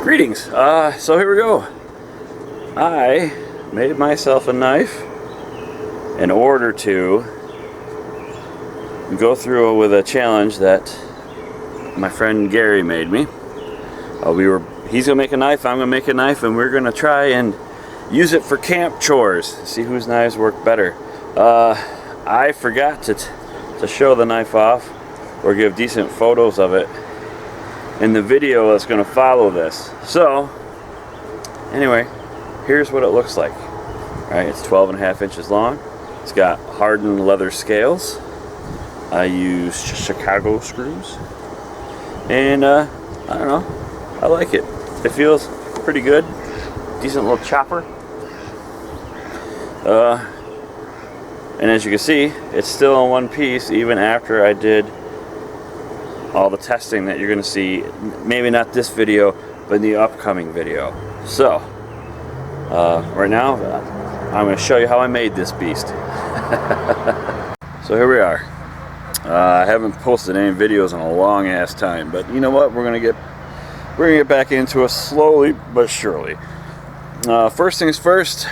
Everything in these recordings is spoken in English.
Greetings. So here we go. I made myself a knife in order to go through with a challenge that my friend Gary made me. He's gonna make a knife, I'm gonna make a knife, and we're gonna try and use it for camp chores. See whose knives work better. I forgot to show the knife off or give decent photos of it in the video that's going to follow this. So anyway, here's what it looks like. Alright, it's 12.5 inches long. It's got hardened leather scales. I use Chicago screws, and I don't know, I like it. It feels pretty good. Decent little chopper. And as you can see, it's still in one piece even after I did all the testing that you're going to see, maybe not this video, but in the upcoming video. So, right now, I'm going to show you how I made this beast. So here we are. I haven't posted any videos in a long ass time, but you know what? We're gonna get back into it slowly but surely. First things first.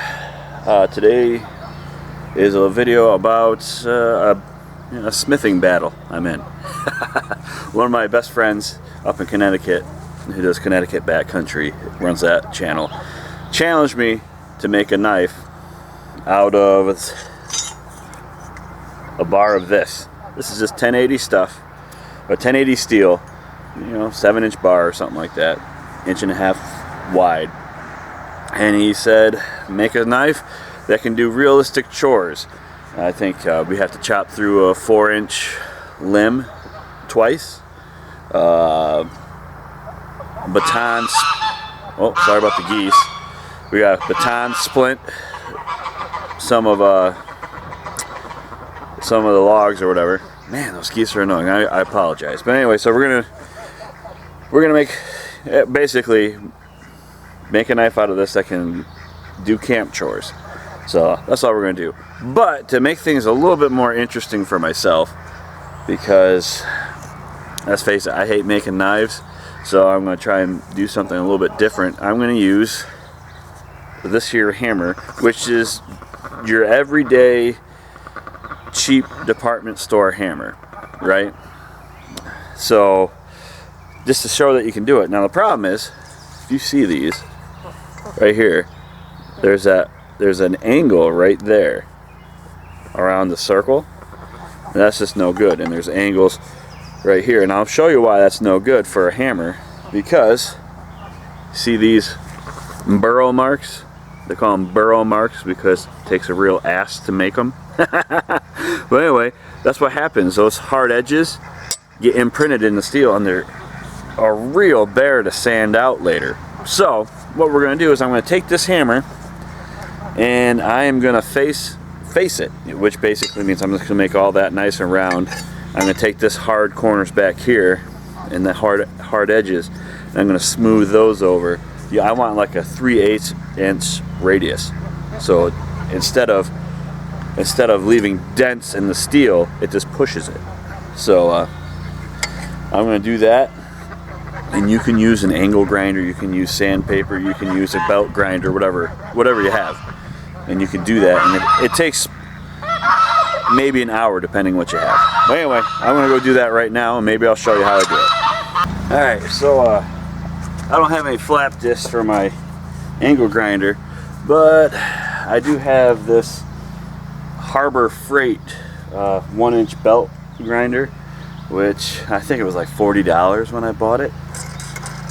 Today is a video about a smithing battle I'm in. One of my best friends up in Connecticut, who does Connecticut backcountry, runs that channel, challenged me to make a knife out of a bar of this. This is just 1080 stuff, or 1080 steel, 7-inch bar or something like that, 1.5 inches wide. And he said, make a knife that can do realistic chores. I think we have to chop through a 4-inch limb twice. Batons. Oh, sorry about the geese. We got baton splint some of the logs or whatever. Man, those geese are annoying. I apologize. But anyway, so we're gonna basically make a knife out of this that can do camp chores. So that's all we're gonna do. But to make things a little bit more interesting for myself, because let's face it, I hate making knives, so I'm gonna try and do something a little bit different. I'm gonna use this here hammer, which is your everyday cheap department store hammer, right? So just to show that you can do it. Now the problem is, if you see these right here, there's an angle right there around the circle, and that's just no good. And there's angles right here, and I'll show you why that's no good for a hammer. Because see these burrow marks? They call them burrow marks because it takes a real ass to make them. But anyway, that's what happens. Those hard edges get imprinted in the steel, and they're a real bear to sand out later. So what we're going to do is I'm going to take this hammer and I am going to face it, which basically means I'm just going to make all that nice and round. I'm going to take this hard corners back here and the hard edges, and I'm going to smooth those over. Yeah, I want like a 3/8 inch radius. So instead of leaving dents in the steel, it just pushes it. So I'm going to do that. And you can use an angle grinder, you can use sandpaper, you can use a belt grinder, whatever you have, and you can do that. And it takes maybe an hour depending what you have. But anyway, I'm going to go do that right now, and maybe I'll show you how I do it. Alright, so I don't have any flap discs for my angle grinder, but I do have this Harbor Freight 1-inch belt grinder, which I think it was like $40 when I bought it,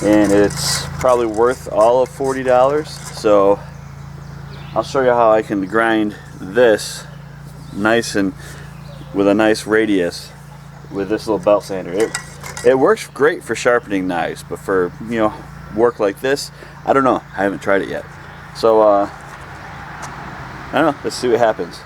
and it's probably worth all of $40. So I'll show you how I can grind this nice and with a nice radius with this little belt sander. It works great for sharpening knives, but for work like this, I don't know. I haven't tried it yet. So I don't know. Let's see what happens.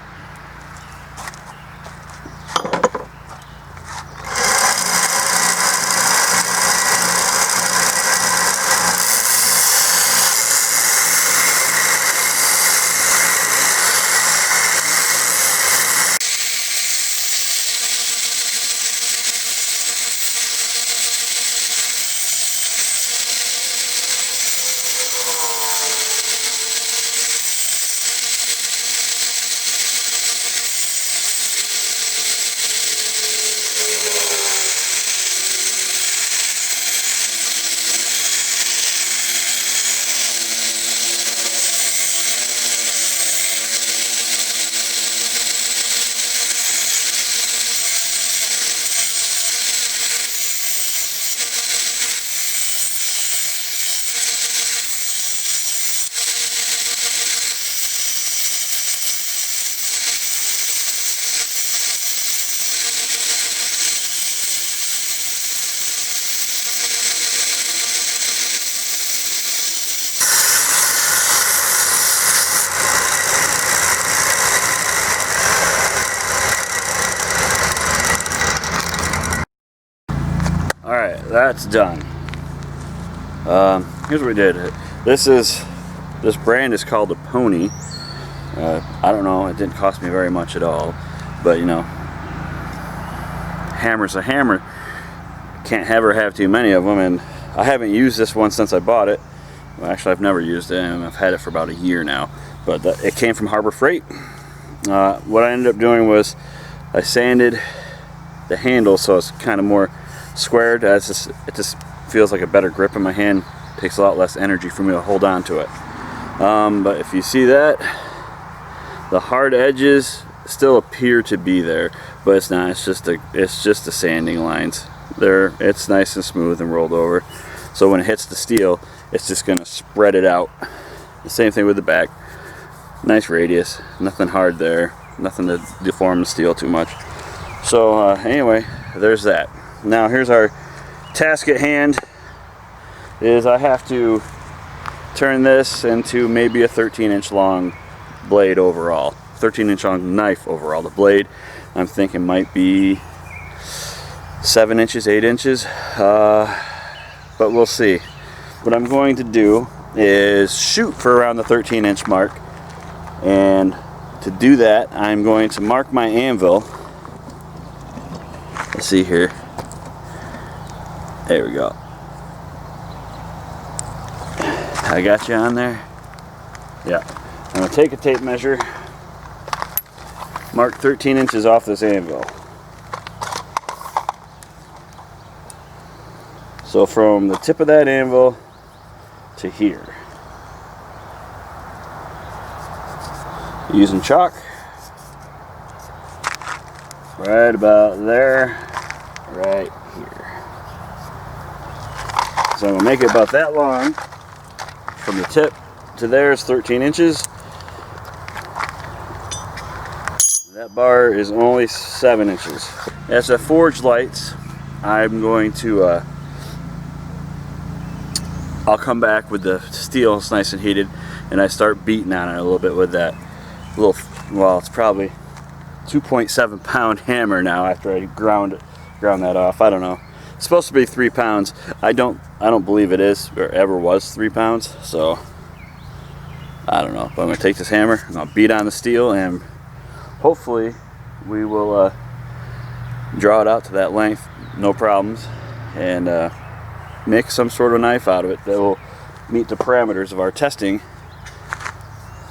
that's done. Here's what we did. This brand is called a Pony. I don't know, it didn't cost me very much at all, but you know, hammer's a hammer. Can't ever have too many of them, and I haven't used this one since I bought it. Well, actually, I've never used it, and I've had it for about a year now. But it came from Harbor Freight. What I ended up doing was I sanded the handle so it's kind of more squared. It just feels like a better grip in my hand. It takes a lot less energy for me to hold on to it. But if you see that, the hard edges still appear to be there, but it's not. It's just the sanding lines. It's nice and smooth and rolled over. So when it hits the steel, it's just going to spread it out. The same thing with the back. Nice radius, nothing hard there, nothing to deform the steel too much. So anyway, there's that. Now here's our task at hand. I have to turn this into maybe a 13-inch long blade overall. 13-inch long knife overall. The blade, I'm thinking, might be 7 inches, 8 inches, but we'll see. What I'm going to do is shoot for around the 13-inch mark, and to do that I'm going to mark my anvil. Let's see here. There we go. I got you on there? Yeah. I'm going to take a tape measure, mark 13 inches off this anvil. So from the tip of that anvil to here. Using chalk. Right about there. Right here. So I'm going to make it about that long. From the tip to there is 13 inches. That bar is only 7 inches. As I forge lights, I'm going to I'll come back with the steel. It's nice and heated, and I start beating on it a little bit with that little, well, it's probably 2.7 pound hammer now after I ground that off. I don't know. It's supposed to be 3 pounds. I don't believe it is or ever was 3 pounds. So I don't know. But I'm gonna take this hammer and I'll beat on the steel, and hopefully we will draw it out to that length, no problems, and make some sort of knife out of it that will meet the parameters of our testing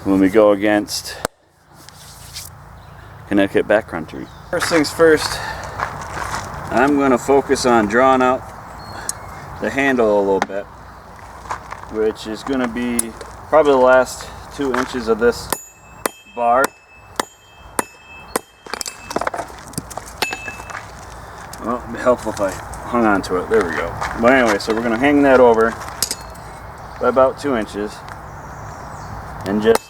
when we go against Connecticut backcountry. First things first, I'm going to focus on drawing out the handle a little bit, which is going to be probably the last 2 inches of this bar. Well, it'd be helpful if I hung on to it. There we go. But anyway, so we're going to hang that over by about 2 inches and just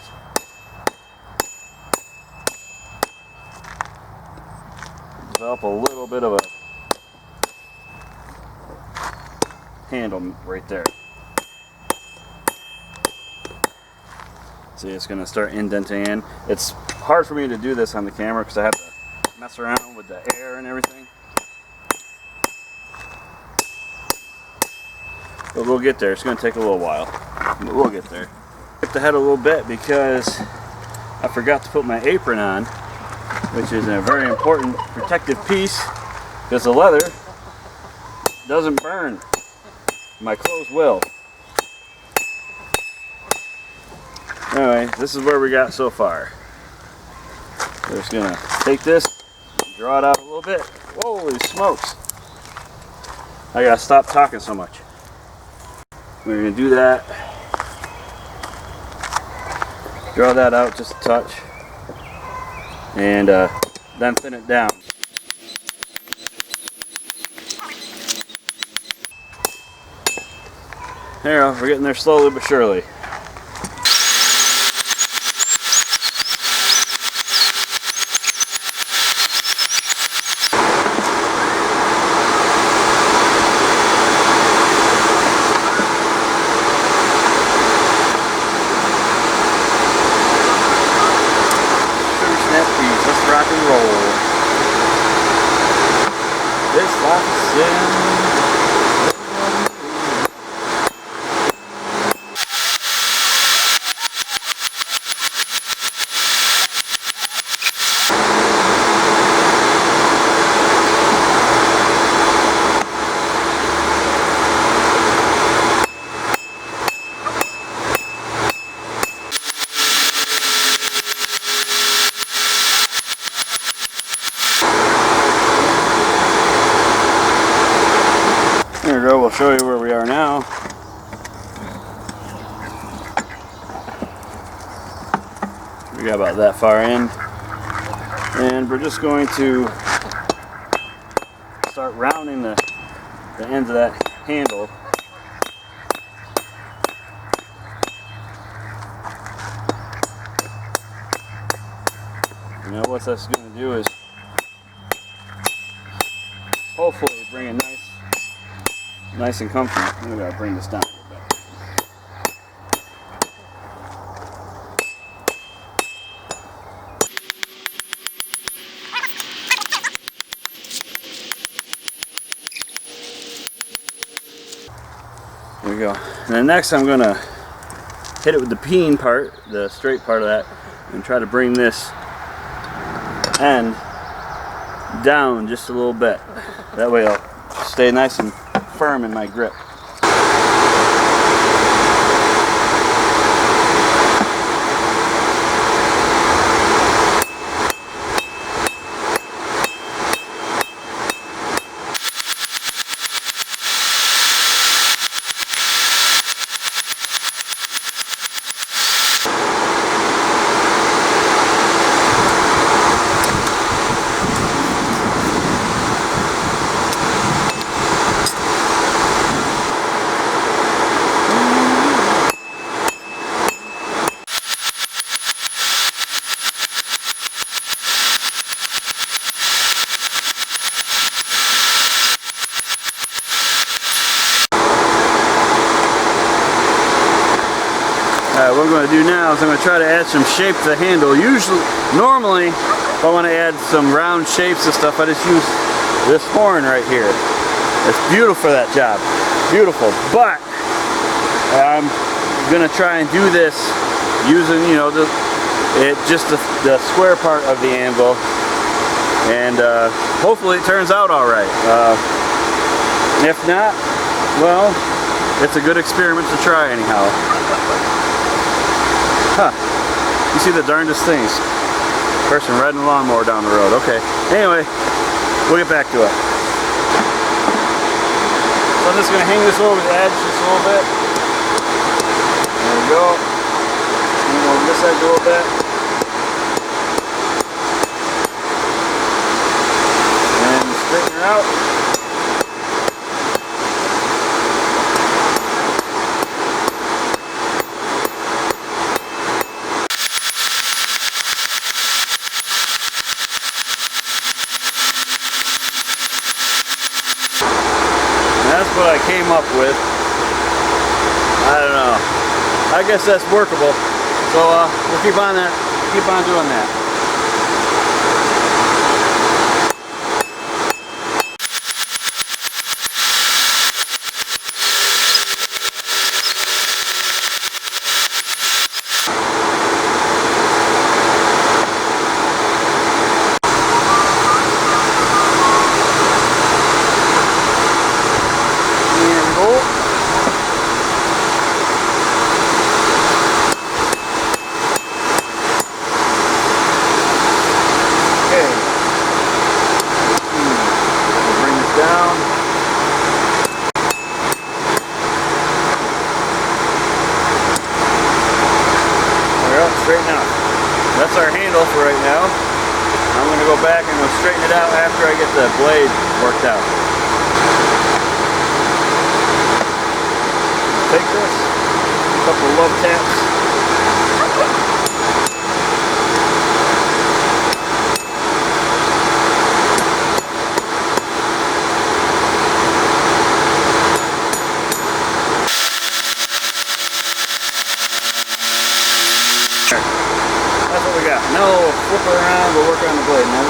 develop a little bit of a handle right there. See, it's going to start indenting in. It's hard for me to do this on the camera because I have to mess around with the air and everything. But we'll get there. It's going to take a little while, but we'll get there. Skipped ahead a little bit because I forgot to put my apron on, which is a very important protective piece because the leather doesn't burn. My clothes will. Anyway, this is where we got so far. We're just going to take this, draw it out a little bit. Holy smokes. I got to stop talking so much. We're going to do that. Draw that out just a touch. And then thin it down. There we go. We're getting there slowly but surely. Let's rock and roll. This life is in. We got about that far in. And we're just going to start rounding the ends of that handle. You know what that's going to do is hopefully bring it nice and comfy. I'm going to bring this down a little bit. There we go. And then next I'm going to hit it with the peen part, the straight part of that, and try to bring this end down just a little bit. That way I'll stay nice and firm in my grip. What I'm going to do now is I'm going to try to add some shape to the handle. Normally, if I want to add some round shapes and stuff, I just use this horn right here. It's beautiful for that job. Beautiful. But I'm going to try and do this using, you know, just the square part of the anvil. And hopefully it turns out all right. If not, well, it's a good experiment to try anyhow. Huh. You see the darndest things. Person riding a lawnmower down the road. Okay. Anyway, we'll get back to it. So I'm just going to hang this over the edge just a little bit. There we go. Hang over this edge a little bit. And straighten her out. That's what I came up with. I don't know. I guess that's workable. So we'll keep on doing that. Straighten out. That's our handle for right now. I'm going to go back and we'll straighten it out after I get the blade worked out. Take this, a couple of love taps. That's what we got. Now we'll flip it around, we'll work on the blade. Now,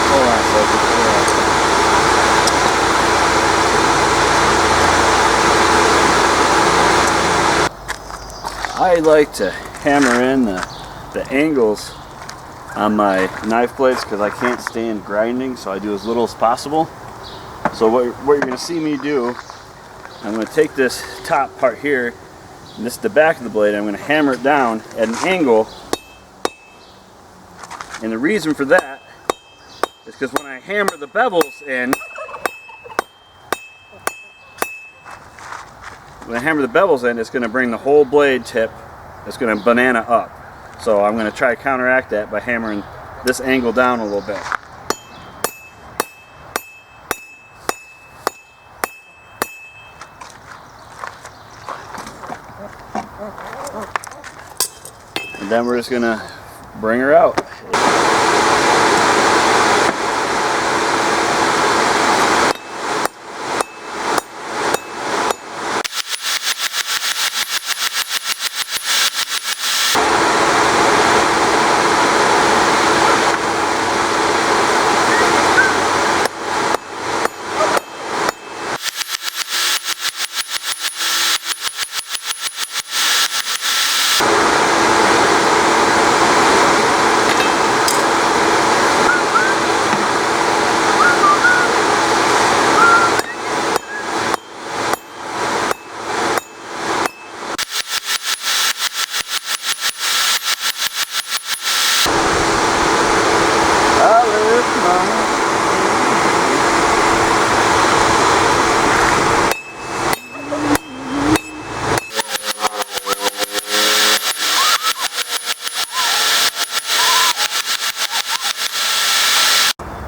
hold on a second. I like to hammer in the angles on my knife blades because I can't stand grinding, so I do as little as possible. So what you're going to see me do, I'm going to take this top part here, and this is the back of the blade. I'm going to hammer it down at an angle, and the reason for that is because when I hammer the bevels in, it's going to bring the whole blade tip, it's going to banana up. So I'm going to try to counteract that by hammering this angle down a little bit. And then we're just going to bring her out.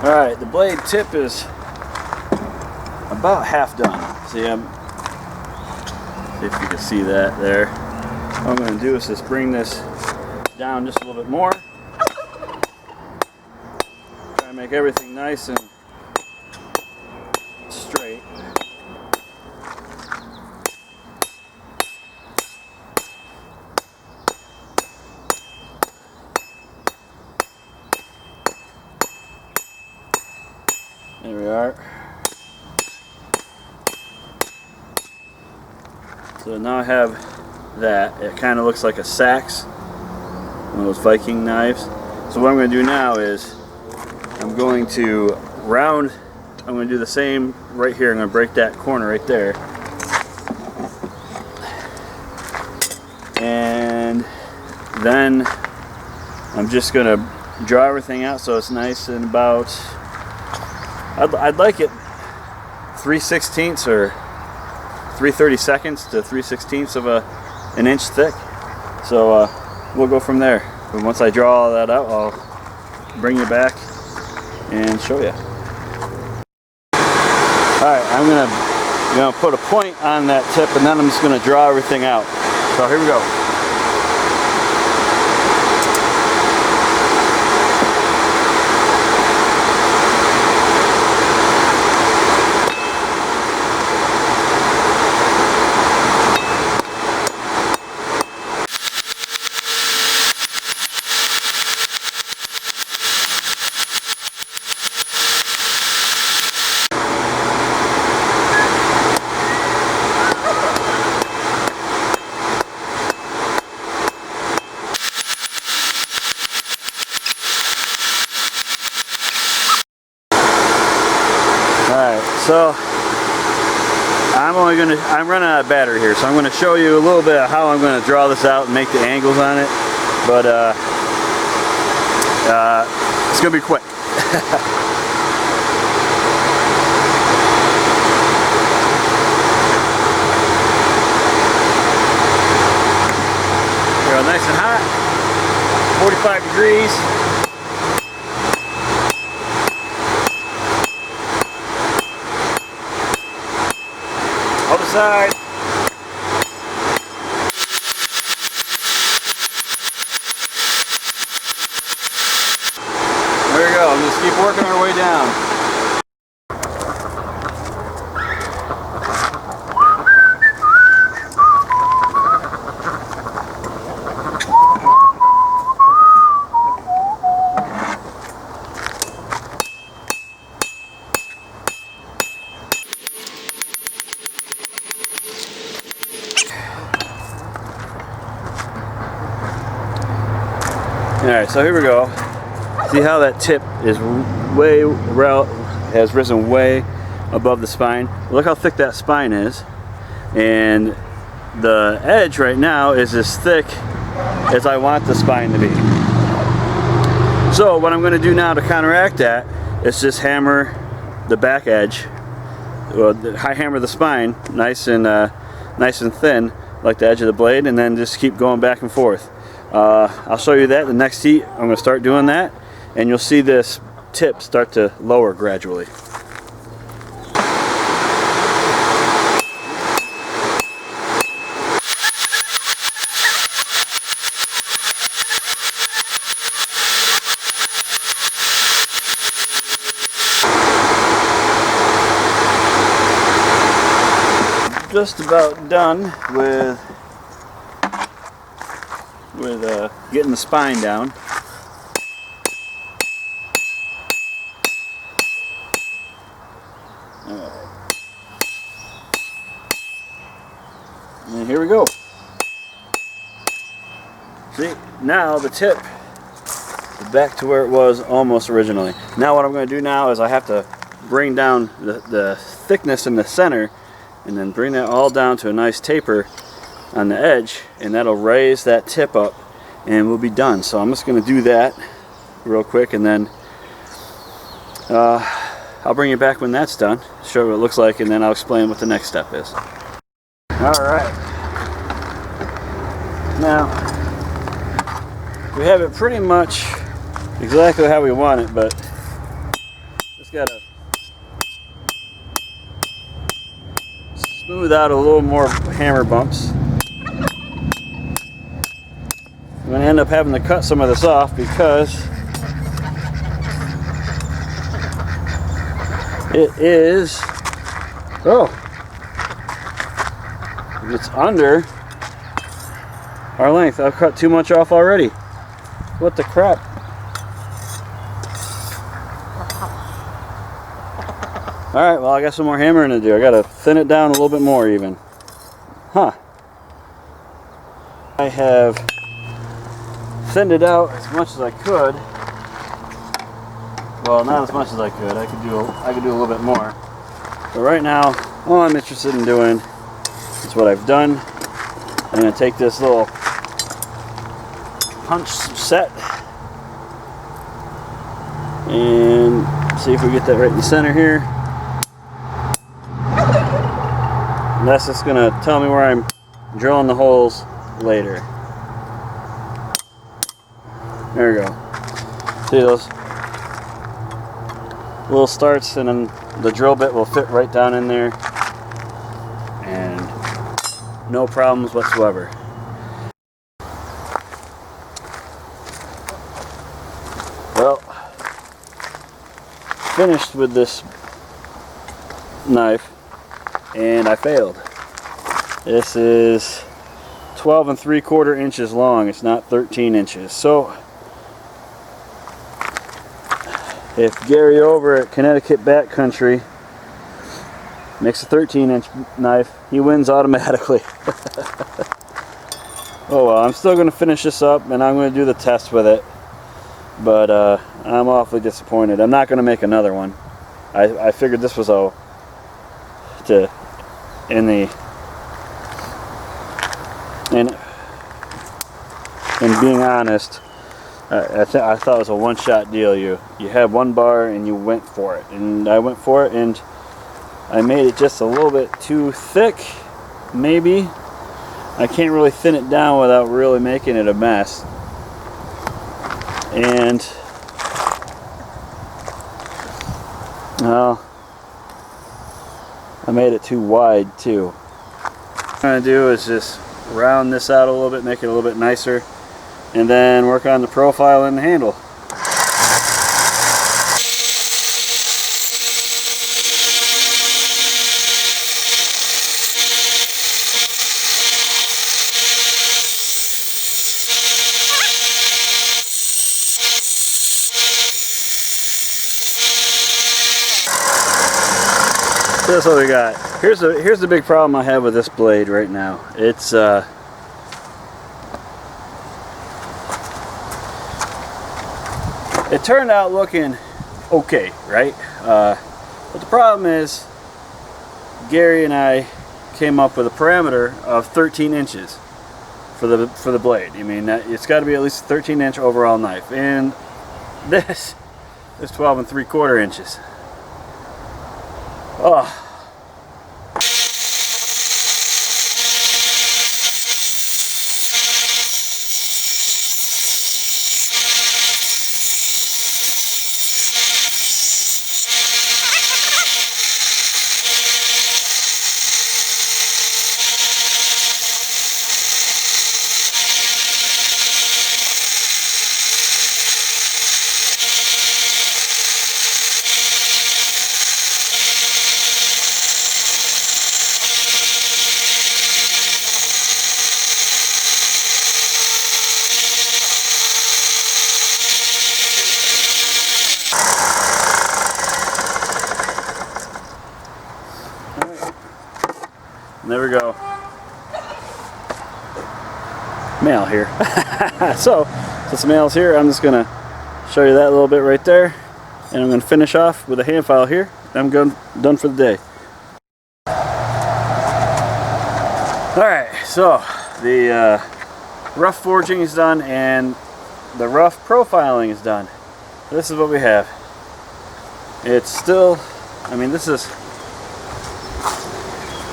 Alright, the blade tip is about half done. See, see if you can see that there. What I'm going to do is just bring this down just a little bit more. Try to make everything nice and straight. There we are. So now I have that. It kind of looks like a sax, one of those Viking knives. So what I'm going to do now is I'm going to round. I'm going to do the same right here. I'm going to break that corner right there, and then I'm just going to draw everything out so it's nice and about. I'd like it 3/16 or 3/32 to 3/16 of an inch thick. So we'll go from there. But once I draw all that out, I'll bring you back and show you. Alright, I'm gonna put a point on that tip, and then I'm just gonna draw everything out. So here we go. So I'm running out of battery here, so I'm gonna show you a little bit of how I'm gonna draw this out and make the angles on it. But it's gonna be quick. Here, nice and hot, 45 degrees. Other side. There we go. I'm just keep working our way down. Alright, so here we go. See how that tip is has risen way above the spine? Look how thick that spine is. And the edge right now is as thick as I want the spine to be. So what I'm going to do now to counteract that is just hammer the back edge. I hammer the spine nice and thin, like the edge of the blade, and then just keep going back and forth. I'll show you that the next heat. I'm going to start doing that, and you'll see this tip start to lower gradually. Just about done with getting the spine down. And here we go. See, now the tip is back to where it was almost originally. Now what I'm going to do now is I have to bring down the thickness in the center, and then bring that all down to a nice taper on the edge, and that'll raise that tip up, and we'll be done. So I'm just going to do that real quick, and then I'll bring you back when that's done, show you what it looks like, and then I'll explain what the next step is. Alright, now we have it pretty much exactly how we want it, but just gotta smooth out a little more hammer bumps. I'm going to end up having to cut some of this off because it is, it's under our length. I've cut too much off already. What the crap? Alright, well I got some more hammering to do. I gotta thin it down a little bit more even. Huh. I have thinned it out as much as I could. Well, not as much as I could. I could do a little bit more. But right now, all I'm interested in doing is what I've done. I'm gonna take this little punch set and see if we get that right in the center here. And that's just gonna tell me where I'm drilling the holes later. There we go. See those little starts, and then the drill bit will fit right down in there, and no problems whatsoever. Well, finished with this knife, and I failed. This is 12 3/4 inches long. It's not 13 inches. So if Gary over at Connecticut Backcountry makes a 13-inch knife, he wins automatically. Oh well, I'm still going to finish this up, and I'm going to do the test with it. But I'm awfully disappointed. I'm not going to make another one. I figured this was in being honest, I thought it was a one-shot deal. You had one bar and you went for it, and I went for it, and I made it just a little bit too thick, maybe. I can't really thin it down without really making it a mess, and well, I made it too wide too. What I'm going to do is just round this out a little bit, make it a little bit nicer, and then work on the profile and the handle. So that's what we got. Here's the big problem I have with this blade right now. It's it turned out looking okay, right? But the problem is, Gary and I came up with a parameter of 13 inches for the blade. I mean, it's got to be at least a 13-inch overall knife, and this is 12 3/4 inches. Oh. there we go. Mail here. So, since the mail's here, I'm just gonna show you that a little bit right there, and I'm gonna finish off with a hand file here. I'm done for the day. Alright, so the rough forging is done and the rough profiling is done. This is what we have. It's still, I mean, this is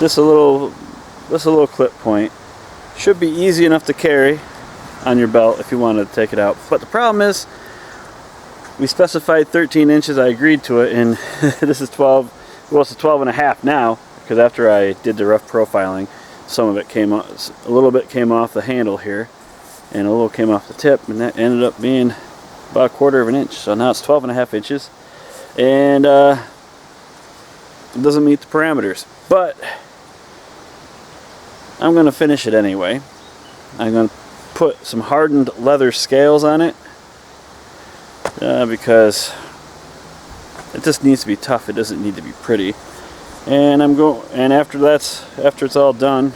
just a little clip point. Should be easy enough to carry on your belt if you wanted to take it out. But the problem is, we specified 13 inches. I agreed to it, and this is 12. Well, it's 12 and a half now, because after I did the rough profiling, some of it came off, a little bit came off the handle here, and a little came off the tip, and that ended up being about 1/4 of an inch. So now it's 12 and a half inches, and it doesn't meet the parameters. But I'm going to finish it anyway. I'm going to put some hardened leather scales on it because it just needs to be tough. It doesn't need to be pretty. And after it's all done,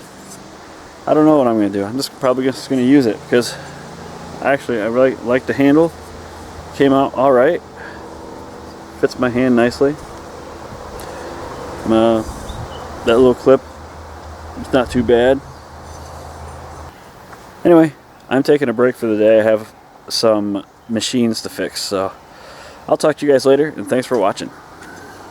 I don't know what I'm going to do. I'm just probably just going to use it because actually I really like the handle. Came out all right. Fits my hand nicely. That little clip, it's not too bad. Anyway, I'm taking a break for the day. I have some machines to fix, so I'll talk to you guys later, and thanks for watching.